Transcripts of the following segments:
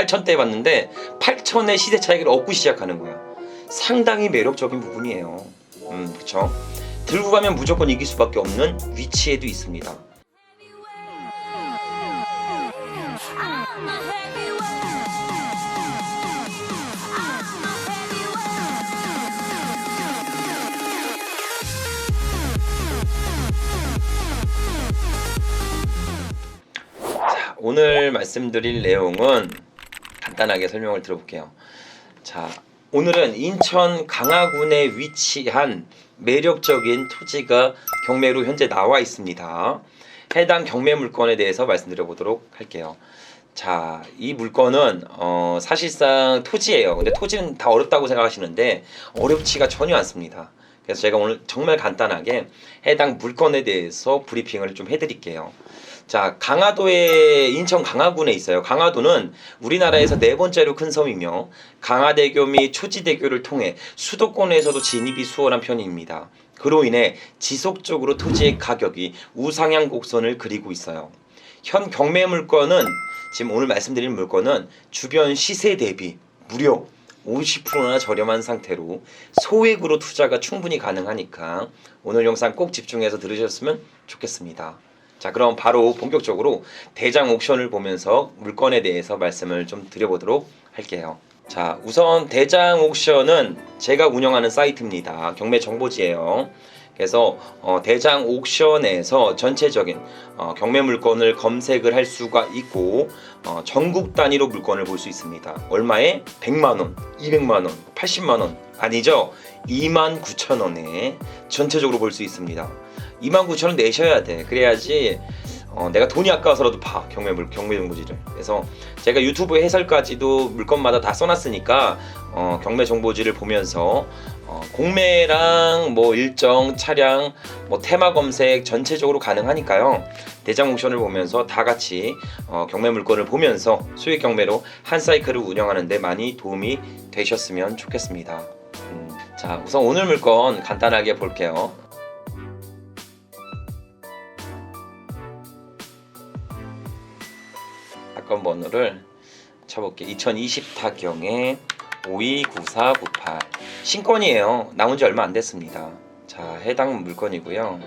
8,000대 봤는데 8,000의 시세 차익을 얻고 시작하는 거야. 상당히 매력적인 부분이에요. 그쵸? 들고 가면 무조건 이길 수밖에 없는 위치에도 있습니다. 자, 오늘 말씀드릴 내용은 간단하게 설명을 들어볼게요. 자, 오늘은 인천 강화군에 위치한 매력적인 토지가 경매로 현재 나와 있습니다. 해당 경매 물건에 대해서 말씀드려 보도록 할게요. 자, 이 물건은 사실상 토지예요. 근데 토지는 다 어렵다고 생각하시는데 어렵지가 전혀 않습니다. 그래서 제가 오늘 정말 간단하게 해당 물건에 대해서 브리핑을 좀 해드릴게요. 자, 강화도에 인천 강화군에 있어요. 강화도는 우리나라에서 네 번째로 큰 섬이며 강화대교 및 초지대교를 통해 수도권에서도 진입이 수월한 편입니다. 그로 인해 지속적으로 토지의 가격이 우상향 곡선을 그리고 있어요. 현 경매 물건은 지금 오늘 말씀드린 물건은 주변 시세 대비 무려 50%나 저렴한 상태로 소액으로 투자가 충분히 가능하니까 오늘 영상 꼭 집중해서 들으셨으면 좋겠습니다. 자, 그럼 바로 본격적으로 대장 옥션을 보면서 물건에 대해서 말씀을 좀 드려보도록 할게요. 자, 우선 대장 옥션은 제가 운영하는 사이트입니다. 경매 정보지예요. 그래서 대장 옥션에서 전체적인 경매 물건을 검색을 할 수가 있고 전국 단위로 물건을 볼 수 있습니다. 얼마에? 100만원, 200만원, 80만원 아니죠? 29,000원에 전체적으로 볼 수 있습니다. 29,000원 내셔야 돼. 그래야지 내가 돈이 아까워서라도 봐. 경매 정보지를. 그래서 제가 유튜브 해설까지도 물건마다 다 써놨으니까 경매 정보지를 보면서 공매랑 뭐 일정, 차량, 뭐 테마 검색 전체적으로 가능하니까요. 대장 옥션을 보면서 다 같이 경매 물건을 보면서 수익 경매로 한 사이클을 운영하는데 많이 도움이 되셨으면 좋겠습니다. 자, 우선 오늘 물건 간단하게 볼게요. 사건 번호를 쳐볼게요. 2020 타경에 529498 신건이에요. 나온 지 얼마 안 됐습니다. 자, 해당 물건이고요.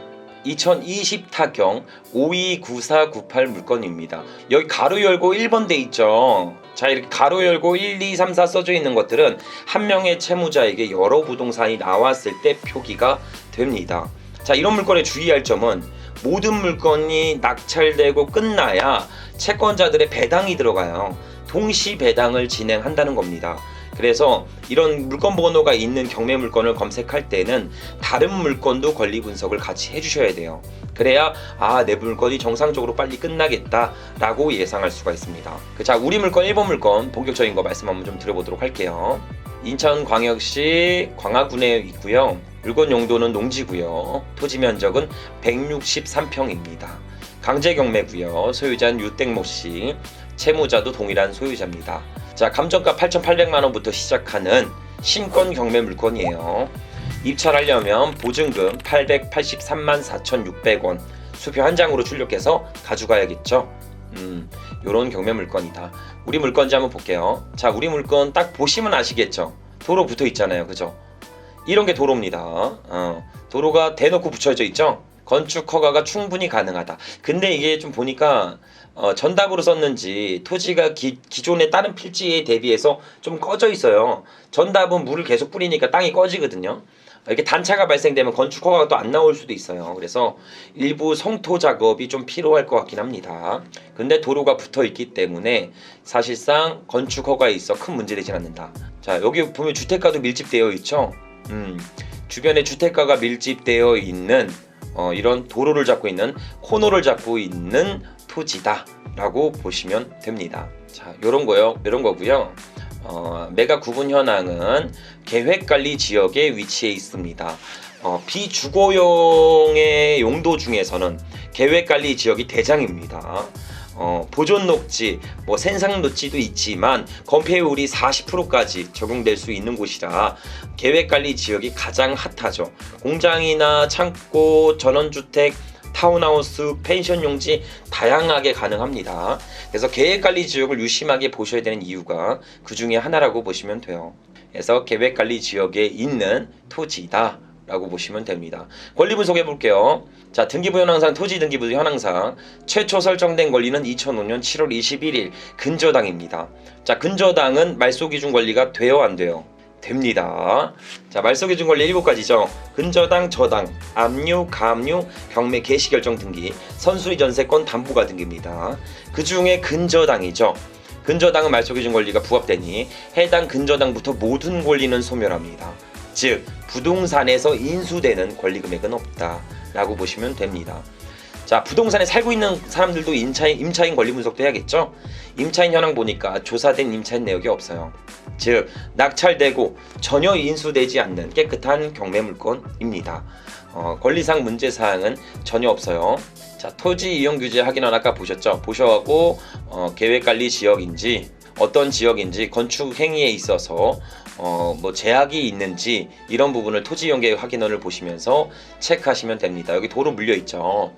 2020 타경 529498 물건입니다. 여기 가로 열고 1번 돼 있죠. 자, 이렇게 가로 열고 1, 2, 3, 4 써져 있는 것들은 한 명의 채무자에게 여러 부동산이 나왔을 때 표기가 됩니다. 자, 이런 물건에 주의할 점은 모든 물건이 낙찰되고 끝나야 채권자들의 배당이 들어가요. 동시 배당을 진행한다는 겁니다. 그래서 이런 물건 번호가 있는 경매 물건을 검색할 때는 다른 물건도 권리 분석을 같이 해주셔야 돼요. 그래야 내 물건이 정상적으로 빨리 끝나겠다 라고 예상할 수가 있습니다. 자, 우리 물건 1번 물건 본격적인 거 말씀 한번 좀 드려보도록 할게요. 인천광역시 광화군에 있고요. 물건 용도는 농지고요. 토지 면적은 163평입니다. 강제 경매고요. 소유자는 유땡모씨, 채무자도 동일한 소유자입니다. 자, 감정가 8,800만원부터 시작하는 신권 경매 물건이에요. 입찰하려면 보증금 883만 4,600원 수표 한 장으로 출력해서 가져가야겠죠. 요런 경매 물건이다. 우리 물건지 한번 볼게요. 자, 우리 물건 딱 보시면 아시겠죠. 도로 붙어 있잖아요. 그죠? 이런 게 도로입니다. 도로가 대놓고 붙여져 있죠. 건축 허가가 충분히 가능하다. 근데 이게 좀 보니까 전답으로 썼는지 토지가 기존의 다른 필지에 대비해서 좀 꺼져 있어요. 전답은 물을 계속 뿌리니까 땅이 꺼지거든요. 이렇게 단차가 발생되면 건축 허가가 또 안 나올 수도 있어요. 그래서 일부 성토 작업이 좀 필요할 것 같긴 합니다. 근데 도로가 붙어 있기 때문에 사실상 건축 허가에 있어 큰 문제되진 않는다. 자, 여기 보면 주택가도 밀집되어 있죠. 주변에 주택가가 밀집되어 있는 이런 도로를 잡고 있는 코너를 잡고 있는 토지다 라고 보시면 됩니다. 자, 요런 거고요. 매각 구분 현황은 계획관리 지역에 위치해 있습니다. 비주거용의 용도 중에서는 계획관리 지역이 대장입니다. 보존 녹지, 생산 녹지도 있지만 건폐율이 40%까지 적용될 수 있는 곳이라 계획관리 지역이 가장 핫하죠. 공장이나 창고, 전원주택, 타운하우스, 펜션 용지 다양하게 가능합니다. 그래서 계획관리 지역을 유심하게 보셔야 되는 이유가 그 중에 하나라고 보시면 돼요. 그래서 계획관리 지역에 있는 토지다 라고 보시면 됩니다. 권리 분석해 볼게요. 자, 등기부 현황상 토지 등기부 현황상 최초 설정된 권리는 2005년 7월 21일 근저당입니다. 자, 근저당은 말소기준 권리가 돼요, 안 돼요? 됩니다. 자, 말소기준 권리 7가지죠. 근저당, 저당, 압류, 가압류, 경매, 개시결정 등기, 선수의 전세권, 담보가 등기입니다. 그 중에 근저당이죠. 근저당은 말소기준 권리가 부합되니 해당 근저당부터 모든 권리는 소멸합니다. 즉 부동산에서 인수되는 권리금액은 없다 라고 보시면 됩니다. 자, 부동산에 살고 있는 사람들도 임차인 권리 분석도 해야겠죠. 임차인 현황 보니까 조사된 임차인 내역이 없어요. 즉 낙찰되고 전혀 인수되지 않는 깨끗한 경매 물건입니다. 권리상 문제사항은 전혀 없어요. 자, 토지 이용 규제 확인은 아까 보셨죠. 보셔가고 계획관리 지역인지 어떤 지역인지 건축 행위에 있어서 뭐 제약이 있는지 이런 부분을 토지 이용 계획 확인원을 보시면서 체크하시면 됩니다. 여기 도로 물려 있죠.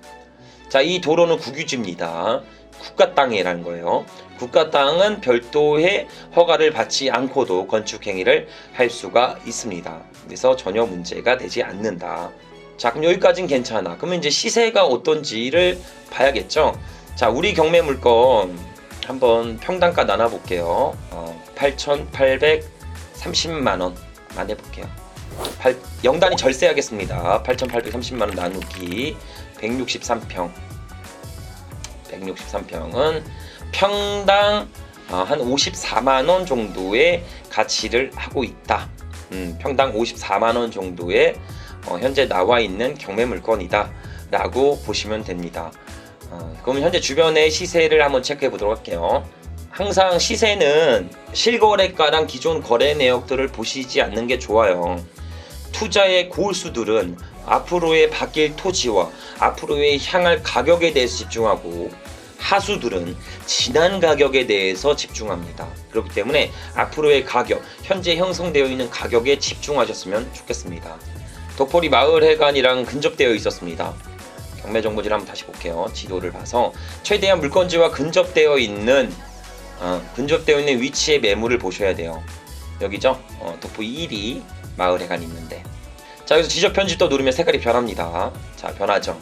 자, 이 도로는 국유지입니다. 국가 땅이라는 거예요. 국가 땅은 별도의 허가를 받지 않고도 건축 행위를 할 수가 있습니다. 그래서 전혀 문제가 되지 않는다. 자, 그럼 여기까지는 괜찮아. 그러면 이제 시세가 어떤지를 봐야겠죠. 자, 우리 경매 물건 한번 평당가 나눠볼게요. 8,830만원만 해볼게요. 0단위 절세하겠습니다. 8,830만원 나누기 163평. 163평은 평당 한 54만원 정도의 가치를 하고 있다. 평당 54만원 정도의 현재 나와 있는 경매 물건이다 라고 보시면 됩니다. 그럼 현재 주변의 시세를 한번 체크해 보도록 할게요. 항상 시세는 실거래가랑 기존 거래 내역들을 보시지 않는 게 좋아요. 투자의 고수들은 앞으로의 바뀔 토지와 앞으로의 향할 가격에 대해서 집중하고, 하수들은 지난 가격에 대해서 집중합니다. 그렇기 때문에 앞으로의 가격, 현재 형성되어 있는 가격에 집중하셨으면 좋겠습니다. 덕포리 마을회관이랑 근접되어 있었습니다. 경매정보지를 한번 다시 볼게요. 지도를 봐서 최대한 물건지와 근접되어 있는 위치의 매물을 보셔야 돼요. 여기죠? 덕포 1위 마을회관 있는데, 자, 여기서 지적 편집도 누르면 색깔이 변합니다. 자, 변하죠.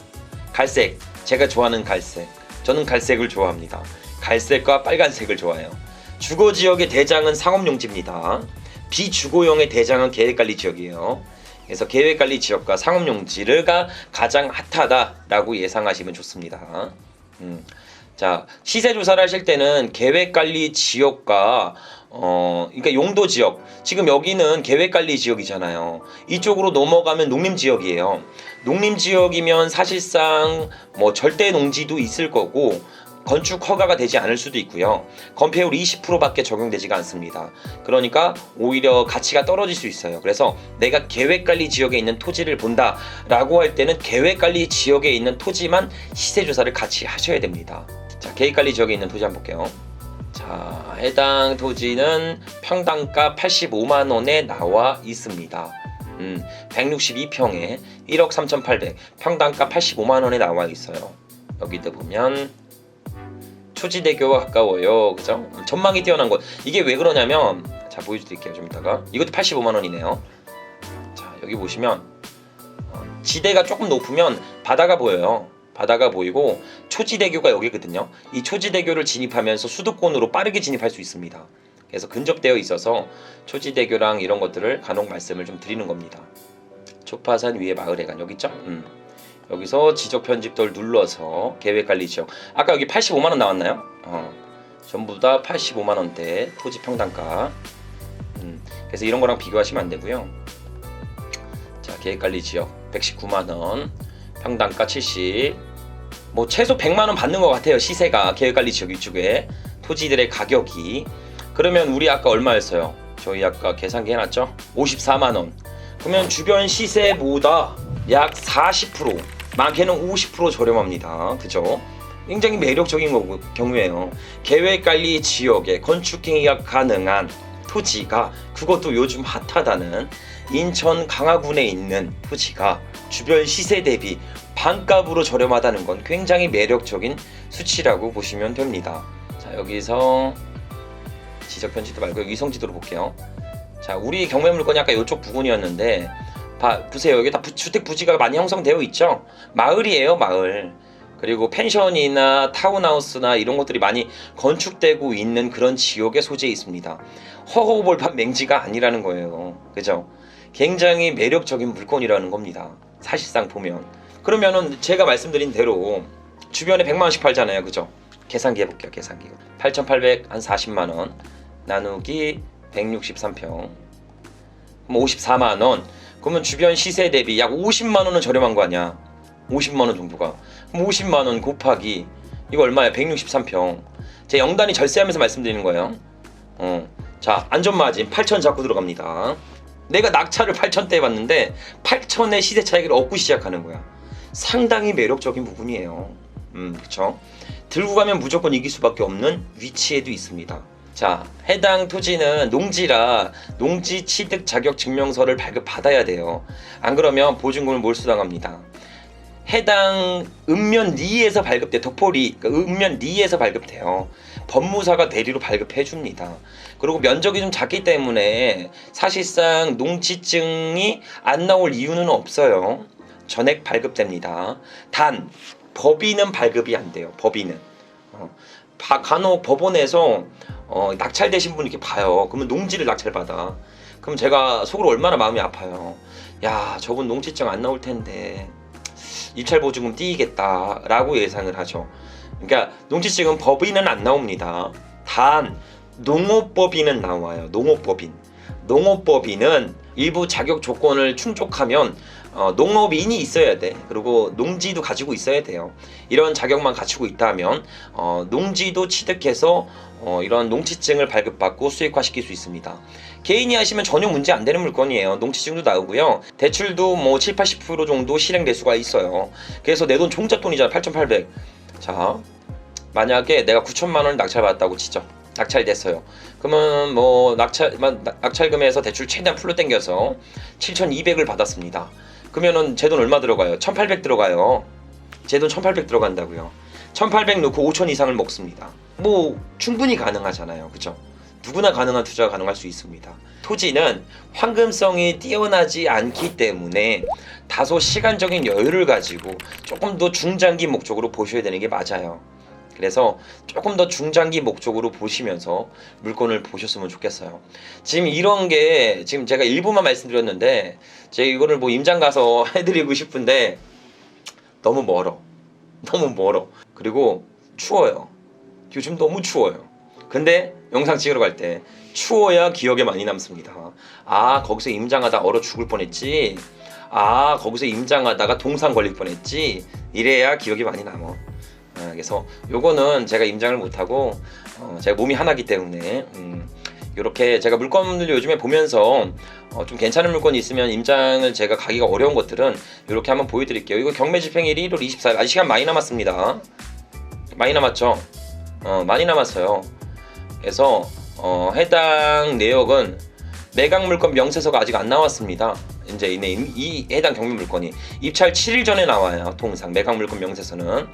갈색, 제가 좋아하는 갈색. 저는 갈색을 좋아합니다. 갈색과 빨간색을 좋아해요. 주거지역의 대장은 상업용지입니다. 비주거용의 대장은 계획관리지역이에요. 그래서 계획관리 지역과 상업용지가 가장 핫하다라고 예상하시면 좋습니다. 자, 시세 조사를 하실 때는 계획관리 지역과 그러니까 용도 지역, 지금 여기는 계획관리 지역이잖아요. 이쪽으로 넘어가면 농림지역이에요. 농림지역이면 사실상 뭐 절대 농지도 있을 거고 건축 허가가 되지 않을 수도 있고요. 건폐율 20%밖에 적용되지가 않습니다. 그러니까 오히려 가치가 떨어질 수 있어요. 그래서 내가 계획관리 지역에 있는 토지를 본다 라고 할 때는 계획관리 지역에 있는 토지만 시세조사를 같이 하셔야 됩니다. 자, 계획관리 지역에 있는 토지 한번 볼게요. 자, 해당 토지는 평당가 85만원에 나와 있습니다. 162평에 1억 3,800, 평당가 85만원에 나와 있어요. 여기도 보면 초지대교와 가까워요. 그죠? 전망이 뛰어난 곳. 이게 왜 그러냐면, 자, 보여드릴게요. 좀 이따가. 이것도 85만원이네요. 자, 여기 보시면 지대가 조금 높으면 바다가 보여요. 바다가 보이고 초지대교가 여기거든요. 이 초지대교를 진입하면서 수도권으로 빠르게 진입할 수 있습니다. 그래서 근접되어 있어서 초지대교랑 이런 것들을 간혹 말씀을 좀 드리는 겁니다. 초파산 위에 마을회관 여기 있죠? 여기서 지적 편집도를 눌러서 계획관리 지역, 아까 여기 85만원 나왔나요? 전부 다 85만원대 토지 평당가. 그래서 이런 거랑 비교하시면 안 되고요. 자, 계획관리 지역 119만원, 평당가 70, 뭐 최소 100만원 받는 것 같아요. 시세가 계획관리 지역 이쪽에 토지들의 가격이. 그러면 우리 아까 얼마였어요? 저희 아까 계산기 해놨죠? 54만원. 그러면 주변 시세보다 약 40%, 많게는 50% 저렴합니다. 그죠? 굉장히 매력적인 경우예요. 계획관리 지역에 건축행위가 가능한 토지가, 그것도 요즘 핫하다는 인천 강화군에 있는 토지가 주변 시세 대비 반값으로 저렴하다는 건 굉장히 매력적인 수치라고 보시면 됩니다. 자, 여기서 지적 편지도 말고 위성지도로 볼게요. 자, 우리 경매 물건이 아까 이쪽 부근이었는데 보세요. 여기 다 주택 부지가 많이 형성되어 있죠. 마을이에요, 마을. 그리고 펜션이나 타운하우스나 이런 것들이 많이 건축되고 있는 그런 지역에 소재해 있습니다. 허허벌판 맹지가 아니라는 거예요. 그죠? 굉장히 매력적인 물건이라는 겁니다. 사실상 보면. 그러면은 제가 말씀드린 대로 주변에 100만원씩 팔잖아요. 그죠? 계산기 해볼게요. 계산기. 8,800 한 40만원 나누기 163평, 그럼 54만원. 그러면 주변 시세 대비 약 50만원은 저렴한 거 아니야. 50만원 정도가. 그럼 50만원 곱하기 이거 얼마야? 163평. 제 영단위 절세하면서 말씀드리는 거예요. 자, 안전마진 8,000 잡고 들어갑니다. 내가 낙찰을 8,000대 해봤는데 8,000의 시세 차익을 얻고 시작하는 거야. 상당히 매력적인 부분이에요. 그쵸? 들고 가면 무조건 이길 수밖에 없는 위치에도 있습니다. 자, 해당 토지는 농지라 농지 취득 자격 증명서를 발급받아야 돼요. 안 그러면 보증금을 몰수당합니다. 해당 읍면리에서 발급돼, 덕포리, 그러니까 읍면리에서 발급돼요. 법무사가 대리로 발급해 줍니다. 그리고 면적이 좀 작기 때문에 사실상 농지증이 안 나올 이유는 없어요. 전액 발급됩니다. 단 법인은 발급이 안 돼요. 법인은 간혹 법원에서 낙찰되신 분 이렇게 봐요. 그러면 농지를 낙찰받아. 그럼 제가 속으로 얼마나 마음이 아파요. 야, 저분 농지증 안 나올 텐데 입찰보증금 띄이겠다 라고 예상을 하죠. 그러니까 농지증은 법인은 안 나옵니다. 단 농업법인은 나와요. 농업법인은 일부 자격 조건을 충족하면 농업인이 있어야 돼. 그리고 농지도 가지고 있어야 돼요. 이런 자격만 갖추고 있다면 농지도 취득해서 이런 농지증을 발급받고 수익화시킬 수 있습니다. 개인이 하시면 전혀 문제 안 되는 물건이에요. 농지증도 나오고요. 대출도 뭐 7, 80% 정도 실행될 수가 있어요. 그래서 내 돈 종잣돈이잖아. 8,800. 자, 만약에 내가 9천만 원을 낙찰받았다고 치죠. 낙찰됐어요. 그러면 뭐 낙찰금에서 대출 최대한 풀로 땡겨서 7,200을 받았습니다. 그러면은 제 돈 얼마 들어가요? 1,800 들어가요. 제 돈 1,800 들어간다고요. 1,800 넣고 5,000 이상을 먹습니다. 뭐 충분히 가능하잖아요. 그죠? 누구나 가능한 투자가 가능할 수 있습니다. 토지는 황금성이 뛰어나지 않기 때문에 다소 시간적인 여유를 가지고 조금 더 중장기 목적으로 보셔야 되는 게 맞아요. 그래서 조금 더 중장기 목적으로 보시면서 물건을 보셨으면 좋겠어요. 지금 이런 게 지금 제가 일부만 말씀드렸는데 제가 이거를 뭐 임장 가서 해드리고 싶은데 너무 멀어. 그리고 추워요. 요즘 너무 추워요. 근데 영상 찍으러 갈 때 추워야 기억에 많이 남습니다. 아, 거기서 임장하다 얼어 죽을 뻔했지. 아, 거기서 임장하다가 동상 걸릴 뻔했지. 이래야 기억이 많이 남아. 그래서 요거는 제가 임장을 못하고 제가 몸이 하나기 때문에 이렇게 제가 물건을 요즘에 보면서 좀 괜찮은 물건이 있으면 임장을 제가 가기가 어려운 것들은 이렇게 한번 보여드릴게요. 이거 경매 집행일이 1월 24일. 아직 시간 많이 남았습니다. 많이 남았죠? 많이 남았어요. 그래서 해당 내역은 매각 물건 명세서가 아직 안 나왔습니다. 이제 이 해당 경매 물건이 입찰 7일 전에 나와요. 통상 매각 물건 명세서는.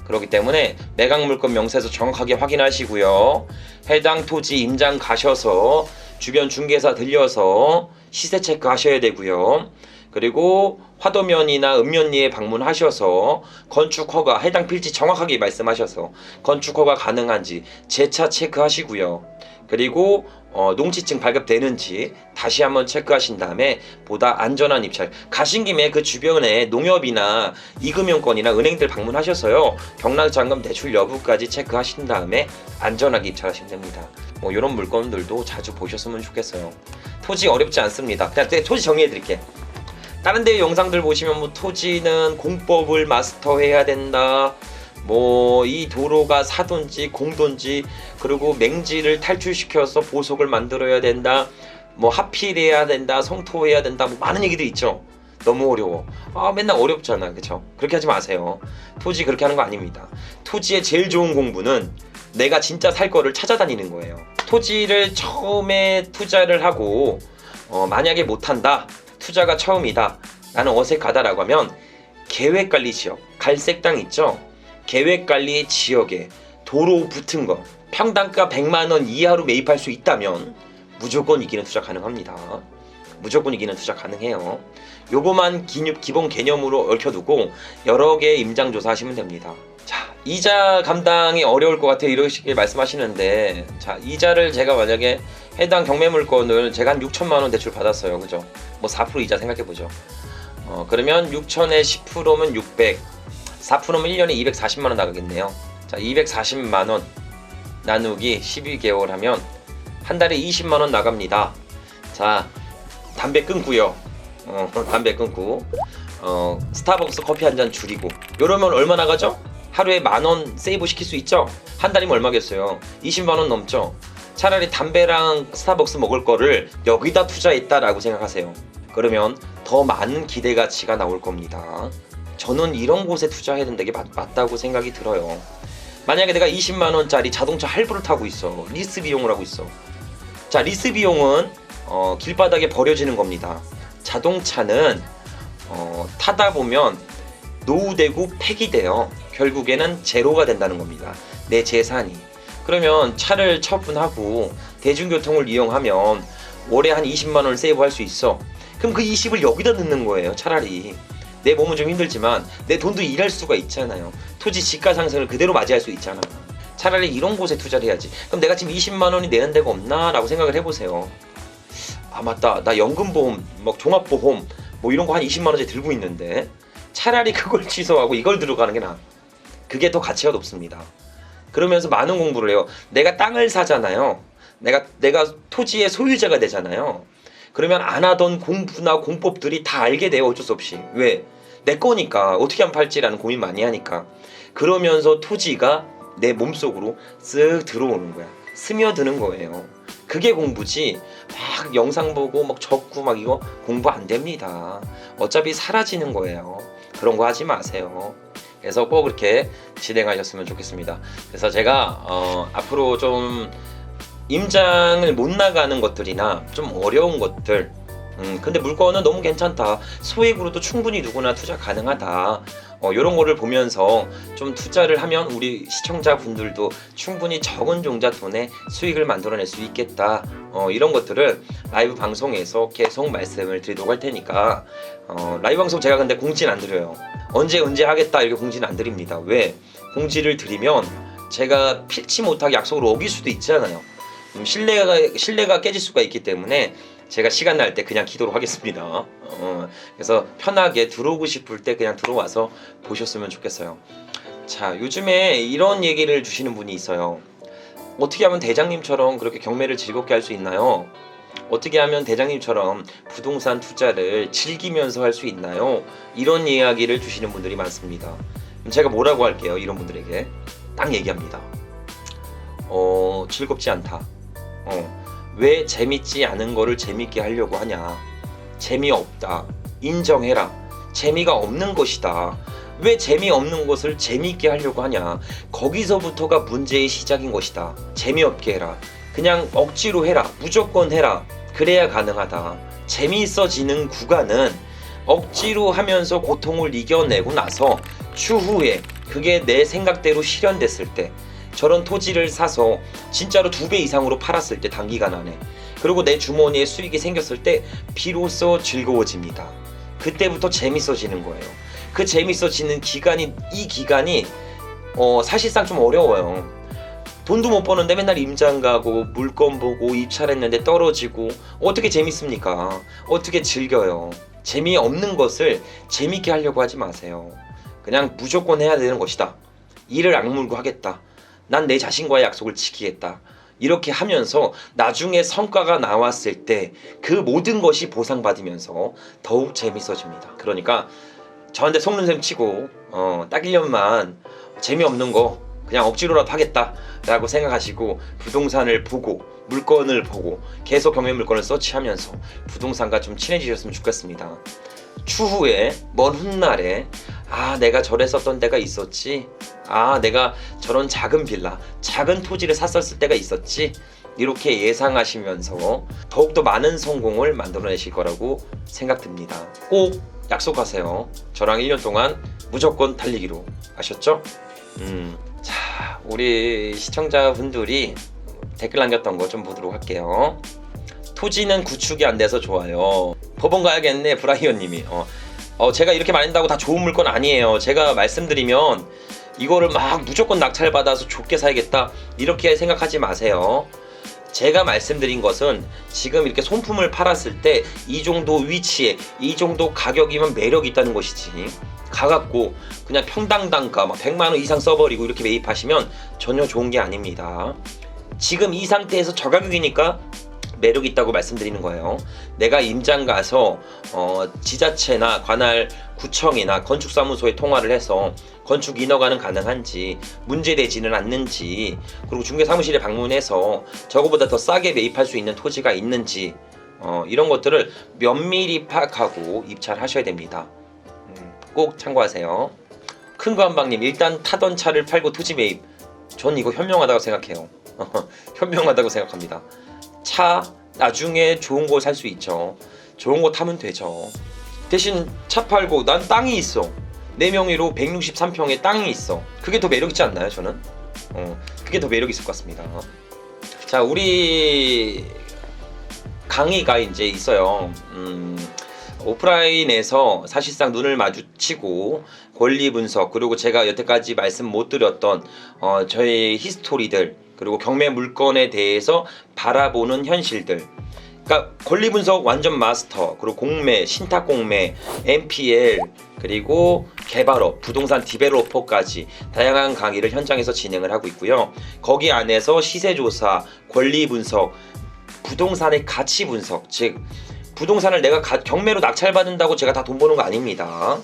그렇기 때문에 매각 물건 명세서 정확하게 확인하시고요. 해당 토지 임장 가셔서 주변 중개사 들려서 시세 체크하셔야 되고요. 그리고 화도면이나 읍면리에 방문하셔서 건축허가, 해당 필지 정확하게 말씀하셔서 건축허가 가능한지 재차 체크하시고요. 그리고 농지증 발급되는지 다시 한번 체크하신 다음에 보다 안전한 입찰, 가신 김에 그 주변에 농협이나 이금융권이나 은행들 방문하셔서요, 경락잔금 대출 여부까지 체크하신 다음에 안전하게 입찰하시면 됩니다. 뭐 이런 물건들도 자주 보셨으면 좋겠어요. 토지 어렵지 않습니다. 그냥 토지 정리해 드릴게. 다른 데 영상들 보시면 뭐 토지는 공법을 마스터해야 된다, 뭐 이 도로가 사돈지 공돈지, 그리고 맹지를 탈출시켜서 보석을 만들어야 된다, 뭐 하필해야 된다, 성토해야 된다, 뭐 많은 얘기들 있죠. 너무 어려워. 맨날 어렵잖아. 그쵸? 그렇게 하지 마세요. 토지 그렇게 하는 거 아닙니다. 토지의 제일 좋은 공부는 내가 진짜 살 거를 찾아다니는 거예요. 토지를 처음에 투자를 하고 만약에 못한다, 투자가 처음이다, 나는 어색하다라고 하면 계획관리 지역, 갈색 땅 있죠? 계획관리 지역에 도로 붙은 거, 평당가 100만원 이하로 매입할 수 있다면 무조건 이기는 투자 가능합니다. 무조건 이기는 투자 가능해요. 요거만 기본 개념으로 얽혀두고 여러 개의 임장조사 하시면 됩니다. 자, 이자 감당이 어려울 것 같아요, 이러시게 말씀하시는데, 자, 이자를 제가 만약에 해당 경매물건을 제가 한 6천만원 대출 받았어요. 그죠? 뭐 4% 이자 생각해보죠. 그러면 6천에 10%면 600, 4%면 1년에 240만원 나가겠네요. 자, 240만원 나누기 12개월 하면 한 달에 20만원 나갑니다. 자, 담배 끊고요. 담배 끊고 스타벅스 커피 한 잔 줄이고, 이러면 얼마 나가죠? 하루에 10,000원 세이브 시킬 수 있죠? 한 달이면 얼마겠어요? 20만원 넘죠? 차라리 담배랑 스타벅스 먹을 거를 여기다 투자했다라고 생각하세요. 그러면 더 많은 기대 가치가 나올 겁니다. 저는 이런 곳에 투자해야 되는 게 맞다고 생각이 들어요. 만약에 내가 20만원짜리 자동차 할부를 타고 있어, 리스 비용을 하고 있어. 자, 리스 비용은 길바닥에 버려지는 겁니다. 자동차는 타다 보면 노후되고 폐기돼요. 결국에는 제로가 된다는 겁니다. 내 재산이. 그러면 차를 처분하고 대중교통을 이용하면 월에 한 20만원을 세이브할 수 있어. 그럼 그 20을 여기다 넣는 거예요. 차라리 내 몸은 좀 힘들지만 내 돈도 일할 수가 있잖아요. 토지 지가 상승을 그대로 맞이할 수 있잖아. 차라리 이런 곳에 투자를 해야지. 그럼 내가 지금 20만원이 내는 데가 없나? 라고 생각을 해보세요. 아, 맞다, 나 연금보험, 뭐 종합보험 뭐 이런 거 한 20만원짜리 들고 있는데, 차라리 그걸 취소하고 이걸 들어가는 게 나아. 그게 더 가치가 높습니다. 그러면서 많은 공부를 해요. 내가 땅을 사잖아요. 내가 토지의 소유자가 되잖아요. 그러면 안 하던 공부나 공법들이 다 알게 돼요. 어쩔 수 없이. 왜? 내 거니까. 어떻게 하면 팔지라는 고민 많이 하니까. 그러면서 토지가 내 몸속으로 쓱 들어오는 거야. 스며드는 거예요. 그게 공부지. 막 영상 보고 막 적고 막 이거 공부 안 됩니다. 어차피 사라지는 거예요. 그런 거 하지 마세요. 그래서 꼭 그렇게 진행하셨으면 좋겠습니다. 그래서 제가 앞으로 좀 임장을 못 나가는 것들이나 좀 어려운 것들, 근데 물건은 너무 괜찮다, 소액으로도 충분히 누구나 투자 가능하다, 이런 거를 보면서 좀 투자를 하면 우리 시청자분들도 충분히 적은 종자 돈에 수익을 만들어낼 수 있겠다, 이런 것들을 라이브 방송에서 계속 말씀을 드리도록 할 테니까, 라이브 방송 제가 근데 공지는 안 드려요. 언제 하겠다 이렇게 공지는 안 드립니다. 왜? 공지를 드리면 제가 필치 못하게 약속을 어길 수도 있잖아요. 신뢰가 깨질 수가 있기 때문에 제가 시간 날 때 그냥 키도록 하겠습니다. 그래서 편하게 들어오고 싶을 때 그냥 들어와서 보셨으면 좋겠어요. 자, 요즘에 이런 얘기를 주시는 분이 있어요. 어떻게 하면 대장님처럼 그렇게 경매를 즐겁게 할 수 있나요? 어떻게 하면 대장님처럼 부동산 투자를 즐기면서 할 수 있나요? 이런 이야기를 주시는 분들이 많습니다. 그럼 제가 뭐라고 할게요? 이런 분들에게 딱 얘기합니다. 즐겁지 않다. 왜 재밌지 않은 거를 재밌게 하려고 하냐? 재미없다. 인정해라. 재미가 없는 것이다. 왜 재미없는 것을 재미있게 하려고 하냐? 거기서부터가 문제의 시작인 것이다. 재미없게 해라. 그냥 억지로 해라. 무조건 해라. 그래야 가능하다. 재미있어지는 구간은 억지로 하면서 고통을 이겨내고 나서 추후에 그게 내 생각대로 실현됐을 때, 저런 토지를 사서 진짜로 2배 이상으로 팔았을 때 단기간 안에, 그리고 내 주머니에 수익이 생겼을 때 비로소 즐거워집니다. 그때부터 재밌어지는 거예요. 그 재밌어지는 기간이, 이 기간이 사실상 좀 어려워요. 돈도 못 버는데 맨날 임장 가고 물건 보고 입찰했는데 떨어지고 어떻게 재밌습니까? 어떻게 즐겨요? 재미없는 것을 재밌게 하려고 하지 마세요. 그냥 무조건 해야 되는 것이다. 이를 악물고 하겠다. 난 내 자신과의 약속을 지키겠다. 이렇게 하면서 나중에 성과가 나왔을 때 그 모든 것이 보상받으면서 더욱 재밌어집니다. 그러니까 저한테 속는셈 치고 딱 1년만 재미없는 거 그냥 억지로라도 하겠다 라고 생각하시고 부동산을 보고 물건을 보고 계속 경매 물건을 서치하면서 부동산과 좀 친해지셨으면 좋겠습니다. 추후에 먼 훗날에 아, 내가 저랬었던 때가 있었지, 아, 내가 저런 작은 빌라, 작은 토지를 샀었을 때가 있었지, 이렇게 예상하시면서 더욱더 많은 성공을 만들어내실 거라고 생각됩니다. 꼭 약속하세요. 저랑 1년 동안 무조건 달리기로. 아셨죠? 자, 우리 시청자분들이 댓글 남겼던 거 좀 보도록 할게요. 토지는 구축이 안 돼서 좋아요. 법원 가야겠네, 브라이언님이. 제가 이렇게 말한다고 다 좋은 물건 아니에요. 제가 말씀드리면 이거를 막 무조건 낙찰받아서 좋게 살겠다 이렇게 생각하지 마세요. 제가 말씀드린 것은 지금 이렇게 손품을 팔았을 때 이 정도 위치에 이 정도 가격이면 매력이 있다는 것이지, 가갖고 그냥 평당 단가 막 100만원 이상 써버리고 이렇게 매입하시면 전혀 좋은 게 아닙니다. 지금 이 상태에서 저가격이니까 매력이 있다고 말씀드리는 거예요. 내가 임장 가서 지자체나 관할 구청이나 건축사무소에 통화를 해서 건축 인허가는 가능한지, 문제되지는 않는지, 그리고 중개사무실에 방문해서 저거보다 더 싸게 매입할 수 있는 토지가 있는지, 이런 것들을 면밀히 파악하고 입찰하셔야 됩니다. 꼭 참고하세요. 큰거한방님, 일단 타던 차를 팔고 토지 매입. 전 이거 현명하다고 생각해요. 현명하다고 생각합니다. 차 나중에 좋은 거 살 수 있죠. 좋은 거 타면 되죠. 대신 차 팔고 난 땅이 있어. 내 명의로 163평의 땅이 있어. 그게 더 매력 있지 않나요, 저는? 그게 더 매력 있을 것 같습니다. 자, 우리 강의가 이제 있어요. 오프라인에서 사실상 눈을 마주치고 권리 분석, 그리고 제가 여태까지 말씀 못 드렸던 저의 히스토리들, 그리고 경매 물건에 대해서 바라보는 현실들, 그러니까 권리 분석 완전 마스터, 그리고 공매, 신탁 공매, MPL, 그리고 개발업, 부동산 디벨로퍼까지 다양한 강의를 현장에서 진행을 하고 있고요. 거기 안에서 시세 조사, 권리 분석, 부동산의 가치 분석, 즉 부동산을 내가 경매로 낙찰받는다고 제가 다 돈 버는 거 아닙니다.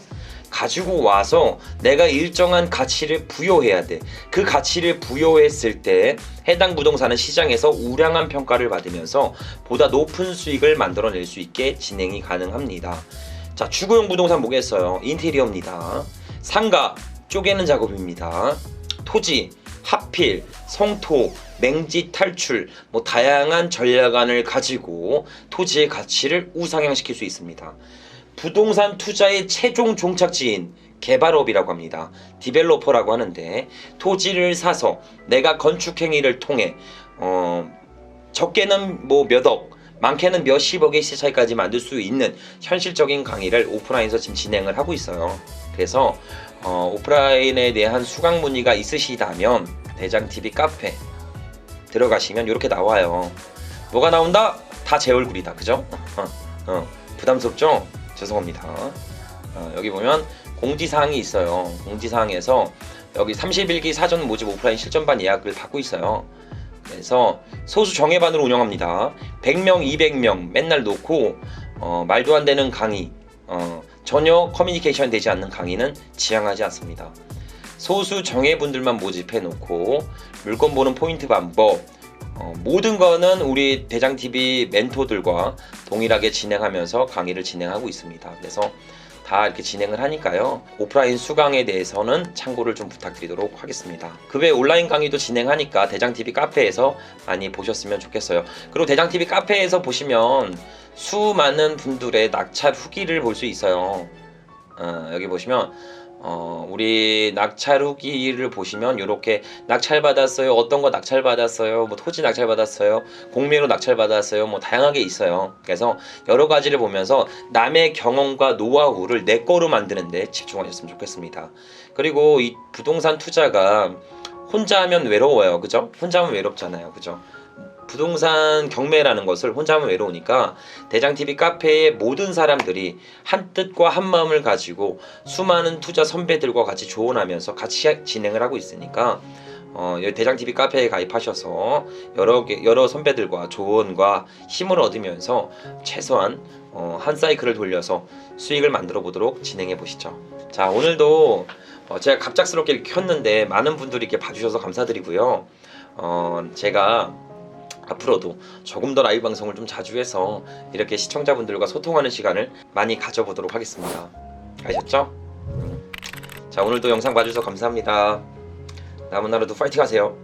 가지고 와서 내가 일정한 가치를 부여해야 돼. 그 가치를 부여했을 때 해당 부동산은 시장에서 우량한 평가를 받으면서 보다 높은 수익을 만들어낼 수 있게 진행이 가능합니다. 자, 주거용 부동산 뭐겠어요? 인테리어입니다. 상가 쪼개는 작업입니다. 토지, 하필, 성토, 맹지 탈출, 다양한 전략안을 가지고 토지의 가치를 우상향시킬 수 있습니다. 부동산 투자의 최종 종착지인 개발업이라고 합니다. 디벨로퍼라고 하는데, 토지를 사서 내가 건축행위를 통해 적게는 몇억, 많게는 몇십억의 시세 차이까지 만들 수 있는 현실적인 강의를 오프라인에서 지금 진행을 하고 있어요. 그래서 오프라인에 대한 수강 문의가 있으시다면 대장TV 카페 들어가시면 이렇게 나와요. 뭐가 나온다? 다 제 얼굴이다. 그죠? 부담스럽죠? 죄송합니다. 여기 보면 공지사항이 있어요. 공지사항에서 여기 31기 사전 모집 오프라인 실전반 예약을 받고 있어요. 그래서 소수 정예반으로 운영합니다. 100명, 200명 맨날 놓고 말도 안 되는 강의, 전혀 커뮤니케이션 되지 않는 강의는 지향하지 않습니다. 소수 정예분들만 모집해 놓고 물건 보는 포인트 방법, 모든 거는 우리 대장TV 멘토들과 동일하게 진행하면서 강의를 진행하고 있습니다. 그래서 다 이렇게 진행을 하니까요. 오프라인 수강에 대해서는 참고를 좀 부탁드리도록 하겠습니다. 그 외에 온라인 강의도 진행하니까 대장TV 카페에서 많이 보셨으면 좋겠어요. 그리고 대장TV 카페에서 보시면 수많은 분들의 낙찰 후기를 볼 수 있어요. 여기 보시면 우리 낙찰 후기를 보시면 이렇게 낙찰 받았어요, 어떤 거 낙찰 받았어요, 토지 낙찰 받았어요, 공매로 낙찰 받았어요, 다양하게 있어요. 그래서 여러 가지를 보면서 남의 경험과 노하우를 내 거로 만드는데 집중하셨으면 좋겠습니다. 그리고 이 부동산 투자가 혼자 하면 외로워요. 그죠? 혼자 하면 외롭잖아요. 그죠? 부동산 경매라는 것을 혼자 하면 외로우니까 대장TV 카페의 모든 사람들이 한 뜻과 한 마음을 가지고 수많은 투자 선배들과 같이 조언하면서 같이 진행을 하고 있으니까 대장TV 카페에 가입하셔서 여러 선배들과 조언과 힘을 얻으면서 최소한 한 사이클을 돌려서 수익을 만들어 보도록 진행해 보시죠. 자, 오늘도 제가 갑작스럽게 이렇게 켰는데 많은 분들이 이렇게 봐주셔서 감사드리고요. 제가 앞으로도 조금 더 라이브 방송을 좀 자주 해서 이렇게 시청자분들과 소통하는 시간을 많이 가져보도록 하겠습니다. 아셨죠? 자, 오늘도 영상 봐주셔서 감사합니다. 남은 하루도 파이팅 하세요.